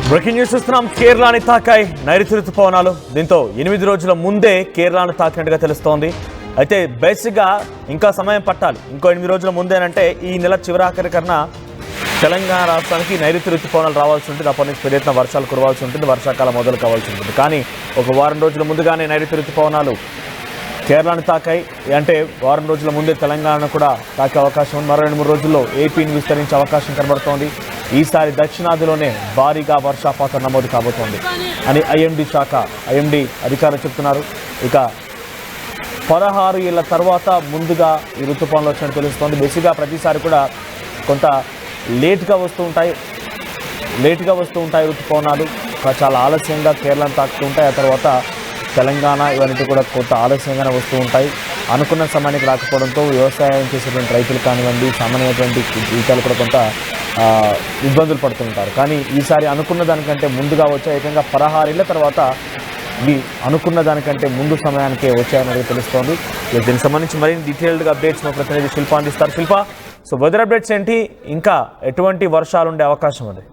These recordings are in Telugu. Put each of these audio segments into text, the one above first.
బ్రేకింగ్ న్యూస్ చూస్తున్నాం. కేరళని తాకాయి నైరుతి రుతుపవనాలు. దీంతో 8 రోజుల ముందే కేరళను తాకినట్టుగా తెలుస్తోంది. అయితే బేసిక్గా ఇంకా సమయం పట్టాలి. ఇంకో 8 రోజుల ముందేనంటే ఈ నెల చివరాఖరి కన్నా తెలంగాణ రాష్ట్రానికి నైరుతి రుతుపవనాలు రావాల్సి ఉంటుంది. అప్పటి నుంచి పెద్ద ఎత్తున వర్షాలు కురవాల్సి ఉంటుంది, వర్షాకాలం మొదలు కావాల్సి ఉంటుంది. కానీ ఒక వారం రోజుల ముందుగానే నైరుతి రుతుపవనాలు కేరళను తాకాయి. అంటే వారం రోజుల ముందే తెలంగాణను కూడా తాకే అవకాశం ఉంది. మరో 2-3 రోజుల్లో ఏపీని విస్తరించే అవకాశం కనబడుతోంది. ఈసారి దక్షిణాదిలోనే భారీగా వర్షపాతం నమోదు కాబోతోంది అని ఐఎండీ అధికారులు చెప్తున్నారు. ఇక 16 ఏళ్ల తర్వాత ముందుగా ఈ ఋతుపవనాలు వచ్చినట్టు తెలుస్తోంది. బేసిక్గా ప్రతిసారి కూడా కొంత లేట్గా వస్తూ ఉంటాయి ఋతుపవనాలు. చాలా ఆలస్యంగా కేరళను తాకుతూ ఉంటాయి. ఆ తర్వాత తెలంగాణ ఇవన్నీ కూడా కొంత ఆలస్యంగానే వస్తూ ఉంటాయి. అనుకున్న సమయానికి రాకపోవడంతో వ్యవసాయం చేసేటువంటి రైతులు కానివ్వండి, సామాన్యమైనటువంటి జీవితాలు కూడా కొంత ఇబ్బందులు పడుతుంటారు. కానీ ఈసారి అనుకున్న దానికంటే ముందుగా వచ్చాయి. ఏకంగా 16 ఏళ్ల తర్వాత ఇవి అనుకున్న దానికంటే ముందు సమయానికే వచ్చాయని తెలుస్తోంది. దీనికి సంబంధించి మరిన్ని డీటెయిల్డ్గా అప్డేట్స్ మా ప్రతినిధి శిల్ప అందిస్తారు. శిల్ప, సో వెదర్ అప్డేట్స్ ఏంటి? ఇంకా ఎటువంటి వర్షాలు ఉండే అవకాశం ఉంది?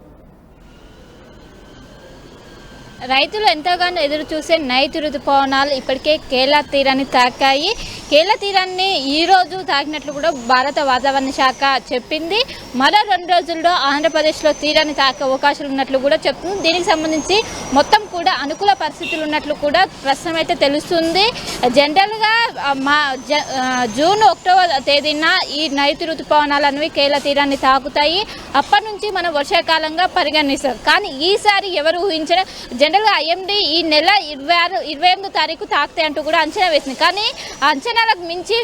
రైతులు ఎంతగానో ఎదురు చూసే నైరుతి రుతుపవనాలు ఇప్పటికే కేరళ తీరాన్ని తాకాయి. కేరళ తీరాన్ని ఈరోజు తాకినట్లు కూడా భారత వాతావరణ శాఖ చెప్పింది. మరో 2 రోజుల్లో ఆంధ్రప్రదేశ్లో తీరాన్ని తాకే అవకాశాలు ఉన్నట్లు కూడా చెప్తుంది. దీనికి సంబంధించి మొత్తం కూడా అనుకూల పరిస్థితులు ఉన్నట్లు కూడా ప్రస్తుతం అయితే తెలుస్తుంది. జనరల్గా జూన్ 1వ తేదీన ఈ నైరుతి రుతుపవనాలు అనేవి కేరళ తీరాన్ని తాకుతాయి. అప్పటి నుంచి మనం వర్షాకాలంగా పరిగణిస్తాం. కానీ ఈసారి ఎవరు ఊహించిన జనరల్గా ఐఎండీ ఈ నెల 28వ తారీఖు తాకుతాయి అంటూ కూడా అంచనా వేసింది. కానీ ఆ అంచనాలకు మించి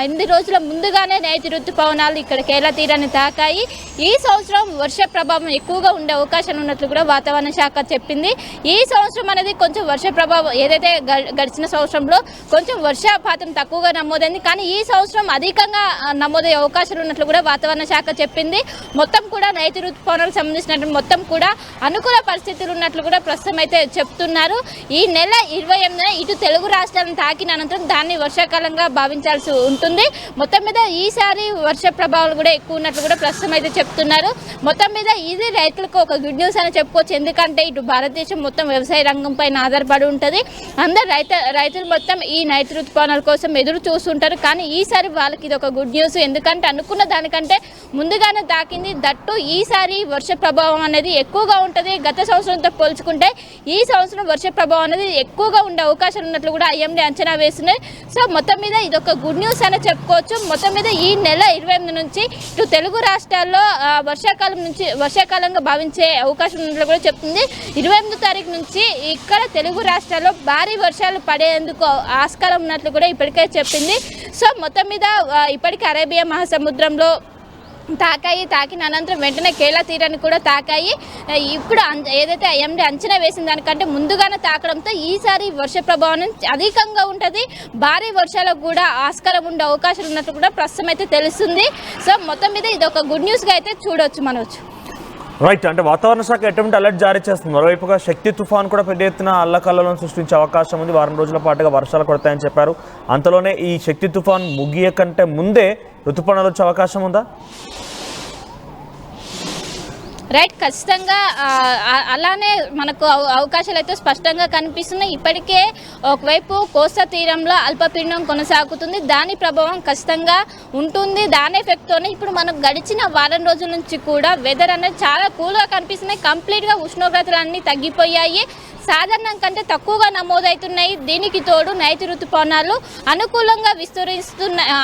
8 రోజుల ముందుగానే నైరుతి రుతుపవనాలు ఇక్కడ కేరళ తీరాన్ని తాకాయి. ఈ సంవత్సరం వర్ష ప్రభావం ఎక్కువగా ఉండే అవకాశం ఉన్నట్లు కూడా వాతావరణ శాఖ చెప్పింది. ఈ సంవత్సరం అనేది కొంచెం వర్ష ప్రభావం ఏదైతే గడిచిన సంవత్సరంలో కొంచెం వర్షపాతం తక్కువగా నమోదైంది. కానీ ఈ సంవత్సరం అధికంగా నమోదయ్యే అవకాశాలు ఉన్నట్లు కూడా వాతావరణ శాఖ చెప్పింది. మొత్తం కూడా నైరుతి రుతుపవనాలకు సంబంధించినటువంటి మొత్తం కూడా అనుకూల పరిస్థితులు ఉన్నట్లు కూడా ప్రస్తుతం అయితే చెప్తున్నారు. ఈ నెల 28న ఇటు తెలుగు రాష్ట్రాలను తాకిన అనంతరం దాన్ని వర్షాకాలంగా భావించాల్సి ఉంటుంది. మొత్తం మీద ఈసారి వర్ష ప్రభావాలు కూడా ఎక్కువ ఉన్నట్లు కూడా ప్రస్తుతం అయితే చెప్తున్నారు. మొత్తం మీద ఇది రైతులకు ఒక గుడ్ న్యూస్ అని చెప్పుకోవచ్చు. ఎందుకంటే ఇటు భారతదేశం మొత్తం వ్యవసాయ రంగం పైన ఆధారపడి ఉంటుంది. అందరు రైతులు మొత్తం ఈ నైరుతి రుతుపవనాల కోసం ఎదురు చూస్తుంటారు. కానీ ఈసారి వాళ్ళకి ఇది ఒక గుడ్ న్యూస్. ఎందుకంటే అనుకున్న దానికంటే ముందుగానే తాకింది. దట్టు ఈసారి వర్ష ప్రభావం అనేది ఎక్కువగా ఉంటుంది. గత సంవత్సరంతో పోల్చుకుంటే ఈ సంవత్సరం వర్ష ప్రభావం అనేది ఎక్కువగా ఉండే అవకాశాలు ఉన్నట్లు కూడా ఐఎండీ అంచనా వేస్తున్నాయి. సో మొత్తం మీద ఇది ఒక గుడ్ న్యూస్ అని చెప్పుకోవచ్చు. మొత్తం మీద ఈ నెల 28 నుంచి ఇటు తెలుగు రాష్ట్రాల్లో వర్షాకాలంగా భావించే అవకాశం ఉన్నట్లు కూడా చెప్తుంది. 28వ తారీఖు నుంచి ఇక్కడ తెలుగు రాష్ట్రాల్లో భారీ వర్షాలు పడేందుకు ఆస్కారం ఉన్నట్లు కూడా ఇప్పటికే చెప్పింది. సో మొత్తం మీద ఇప్పటికే అరేబియా మహాసముద్రంలో తాకిన అనంతరం వెంటనే కేరళ తీరాన్ని కూడా తాకాయి. ఇప్పుడు ఏదైతే ఐఎండీ అంచనా వేసిన దానికంటే ముందుగానే తాకడంతో ఈసారి వర్ష ప్రభావం అధికంగా ఉంటుంది. భారీ వర్షాలకు కూడా ఆస్కారం ఉండే అవకాశాలు ఉన్నట్టు కూడా ప్రస్తుతం అయితే తెలుస్తుంది. సో మొత్తం మీద ఇది ఒక గుడ్ న్యూస్గా అయితే చూడవచ్చు మనవచ్చు. రైట్, అంటే వాతావరణ శాఖ ఎటువంటి అలర్ట్ జారీ చేస్తుంది. మరోవైపుగా శక్తి తుఫాన్ కూడా పెద్ద ఎత్తున అల్లకల్లోలను సృష్టించే అవకాశం ఉంది. వారం రోజుల పాటుగా వర్షాలు కొడతాయని చెప్పారు. అంతలోనే ఈ శక్తి తుఫాన్ ముగియ కంటే ముందే ఋతుపవనాలు వచ్చే అవకాశం ఉందా? రైట్, ఖచ్చితంగా అలానే మనకు అవకాశాలు అయితే స్పష్టంగా కనిపిస్తున్నాయి. ఇప్పటికే ఒకవైపు కోస్తా తీరంలో అల్పపీడనం కొనసాగుతుంది. దాని ప్రభావం ఖచ్చితంగా ఉంటుంది. దాని ఎఫెక్ట్తోనే ఇప్పుడు మనకు గడిచిన వారం రోజుల నుంచి కూడా వెదర్ అనేది చాలా కూల్గా కనిపిస్తున్నాయి. కంప్లీట్గా ఉష్ణోగ్రతలు అన్నీ తగ్గిపోయాయి. సాధారణం కంటే తక్కువగా నమోదవుతున్నాయి. దీనికి తోడు నైరుతి రుతుపవనాలు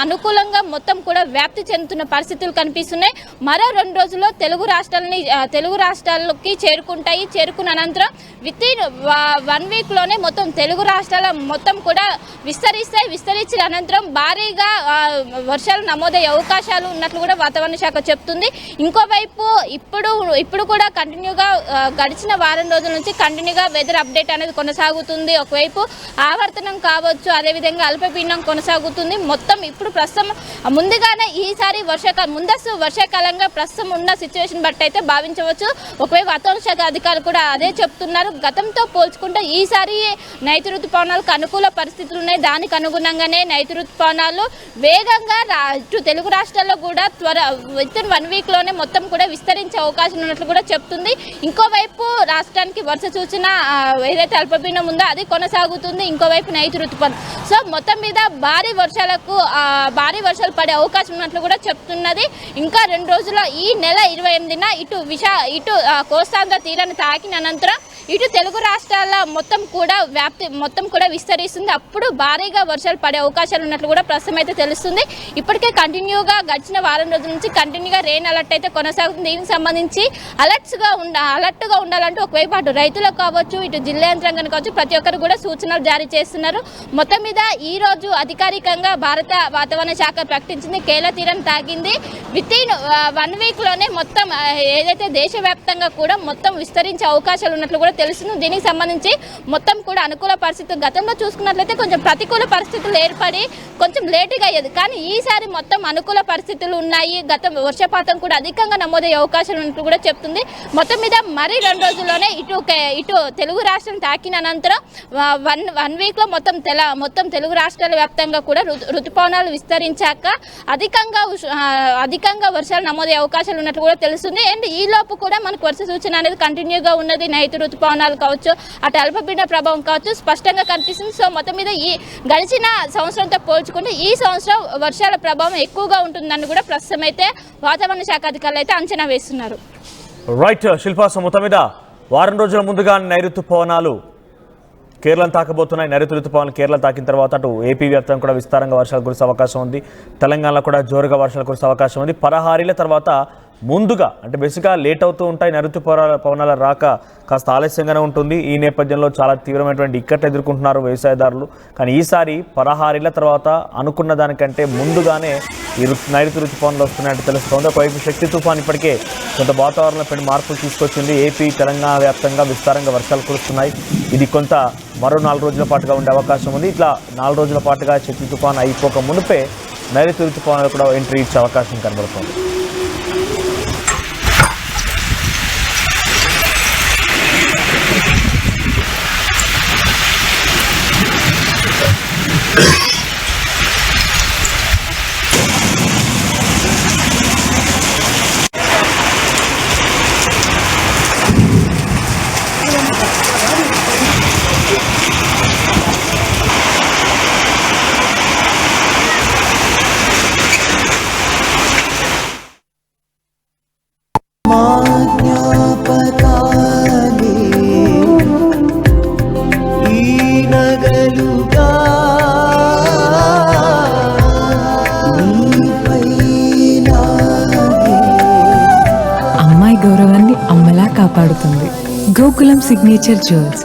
అనుకూలంగా మొత్తం కూడా వ్యాప్తి చెందుతున్న పరిస్థితులు కనిపిస్తున్నాయి. మరో 2 రోజుల్లో తెలుగు రాష్ట్రాలకి చేరుకున్న అనంతరం వితిన్ 1 వీక్లోనే మొత్తం తెలుగు రాష్ట్రాల మొత్తం కూడా విస్తరించిన అనంతరం భారీగా వర్షాలు నమోదయ్యే అవకాశాలు ఉన్నట్లు కూడా వాతావరణ శాఖ చెప్తుంది. ఇంకోవైపు ఇప్పుడు కూడా కంటిన్యూగా గడిచిన వారం రోజుల నుంచి కంటిన్యూగా వెదర్ అప్డేట్ అనేది కొనసాగుతుంది. ఒకవైపు ఆవర్తనం కావచ్చు, అదేవిధంగా అల్పపీడనం కొనసాగుతుంది. మొత్తం ఇప్పుడు ప్రస్తుతం ముందుగానే ఈసారి ముందస్తు వర్షాకాలంగా ప్రస్తుతం ఉన్న సిచ్యువేషన్ బట్టి అయితే భావించవచ్చు. ఒకవైపు వాతావరణ శాఖ అధికారులు కూడా అదే చెప్తున్నారు. గతంతో పోల్చుకుంటే ఈసారి నైరుతి ఋతుపవనాలకు అనుకూల పరిస్థితులు ఉన్నాయి. దానికి అనుగుణంగానే నైరుతి ఋతుపవనాలు వేగంగా ఇటు తెలుగు రాష్ట్రాల్లో కూడా వితిన్ 1 వీక్లోనే మొత్తం కూడా విస్తరించే అవకాశం ఉన్నట్లు కూడా చెప్తుంది. ఇంకోవైపు రాష్ట్రానికి వర్ష సూచన ఏదైతే అల్పపీడనం ఉందో అది కొనసాగుతుంది. ఇంకోవైపు నైరుతి ఋతుపవనం. సో మొత్తం మీద భారీ వర్షాలు పడే అవకాశం ఉన్నట్లు కూడా చెప్తున్నది. ఇంకా 2 రోజుల ఈ నెల 28న ఇటు కోస్తాంధ్ర తీరాన్ని తాకిన అనంతరం ఇటు తెలుగు రాష్ట్రాల మొత్తం కూడా విస్తరిస్తుంది. అప్పుడు భారీగా వర్షాలు పడే అవకాశాలు ఉన్నట్లు కూడా ప్రస్తుతం అయితే తెలుస్తుంది. ఇప్పటికే కంటిన్యూగా గడిచిన వారం రోజుల నుంచి కంటిన్యూగా రెయిన్ అలర్ట్ అయితే కొనసాగుతుంది. దీనికి సంబంధించి అలర్ట్గా ఉండాలంటూ ఒకవైపు అటు రైతులకు కావచ్చు, ఇటు జిల్లా యంత్రాంగానికి కావచ్చు, ప్రతి ఒక్కరు కూడా సూచనలు జారీ చేస్తున్నారు. మొత్తం మీద ఈ రోజు అధికారికంగా భారత వాతావరణ శాఖ ప్రకటించింది కేరళ తీరాన్ని తాకింది. వితిన్ 1 వీక్లోనే మొత్తం ఏదైతే దేశవ్యాప్తంగా కూడా మొత్తం విస్తరించే అవకాశాలు ఉన్నట్లు కూడా తెలుస్తుంది. దీనికి సంబంధించి మొత్తం కూడా అనుకూల పరిస్థితులు గతంలో చూసుకున్నట్లయితే కొంచెం ప్రతికూల పరిస్థితులు ఏర్పడి కొంచెం లేటుగా అయ్యేది. కానీ ఈసారి మొత్తం అనుకూల పరిస్థితులు ఉన్నాయి. వర్షపాతం కూడా అధికంగా నమోదయ్యే అవకాశాలు ఉన్నట్లు కూడా చెప్తుంది. మొత్తం మీద మరి 2 రోజుల్లోనే ఇటు తెలుగు రాష్ట్రం తాకిన అనంతరం 1 వీక్లో మొత్తం తెలుగు రాష్ట్రాల వ్యాప్తంగా కూడా ఋతుపవనాలు విస్తరించాక అధికంగా వర్షాలు నమోదయ్యే అవకాశాలు ఉన్నట్లు కూడా తెలుస్తుంది. అండ్ ఈ లోపు కూడా మనకు వర్ష సూచన అనేది కంటిన్యూగా ఉన్నది. నైరుతి ఋతుపవనాలు కావచ్చు, అటు అల్పపీడన ప్రభావం కావచ్చు స్పష్టంగా కనిపిస్తుంది. సో మొత్తం మీద ఈ గడిచిన సంవత్సరంతో పోల్చుకుంటే ఈ సంవత్సరం వర్షాల ప్రభావం ఎక్కువగా ఉంటుందని కూడా ప్రస్తుతం అయితే వాతావరణ శాఖ అధికారులు అయితే అంచనా వేస్తున్నారు. రైట్ శిల్పా, మొత్తం మీద వారం రోజుల ముందుగా నైరుతి పవనాలు కేరళను తాకబోతున్నాయి. నైరుతి ఋతుపవనాలు కేరళ తాకిన తర్వాత అటు ఏపీ వ్యాప్తంగా కూడా విస్తారంగా వర్షాలు కురిసే అవకాశం ఉంది. తెలంగాణలో కూడా జోరుగా వర్షాలు కురిసే అవకాశం ఉంది. పదహారీల తర్వాత ముందుగా అంటే బేసిక్గా లేట్ అవుతూ ఉంటాయి. నైరుతి పవనాల రాక కాస్త ఆలస్యంగానే ఉంటుంది. ఈ నేపథ్యంలో చాలా తీవ్రమైనటువంటి ఇక్కట్లు ఎదుర్కొంటున్నారు వ్యవసాయదారులు. కానీ ఈసారి 16 తర్వాత అనుకున్న దానికంటే ముందుగానే ఈ నైరుతి ఋతుపవనాలు వస్తున్నాయంటే తెలుస్తోంది. ఒకవైపు శక్తి తుఫాన్ ఇప్పటికే కొంత వాతావరణంలో పెద్ద మార్పులు తీసుకొచ్చింది. ఏపీ తెలంగాణ వ్యాప్తంగా విస్తారంగా వర్షాలు కురుస్తున్నాయి. ఇది కొంత మరో 4 రోజుల పాటుగా ఉండే అవకాశం ఉంది. ఇట్లా 4 రోజుల పాటుగా శక్తి తుఫాన్ అయిపోక మునిపే నైరుతి ఋతుపవనాలు కూడా ఎంట్రీ ఇచ్చే అవకాశం కనబడుతుంది. అమ్మాయి గౌరవాన్ని అమ్మలా కాపాడుతుంది. Gokulam signature jewels.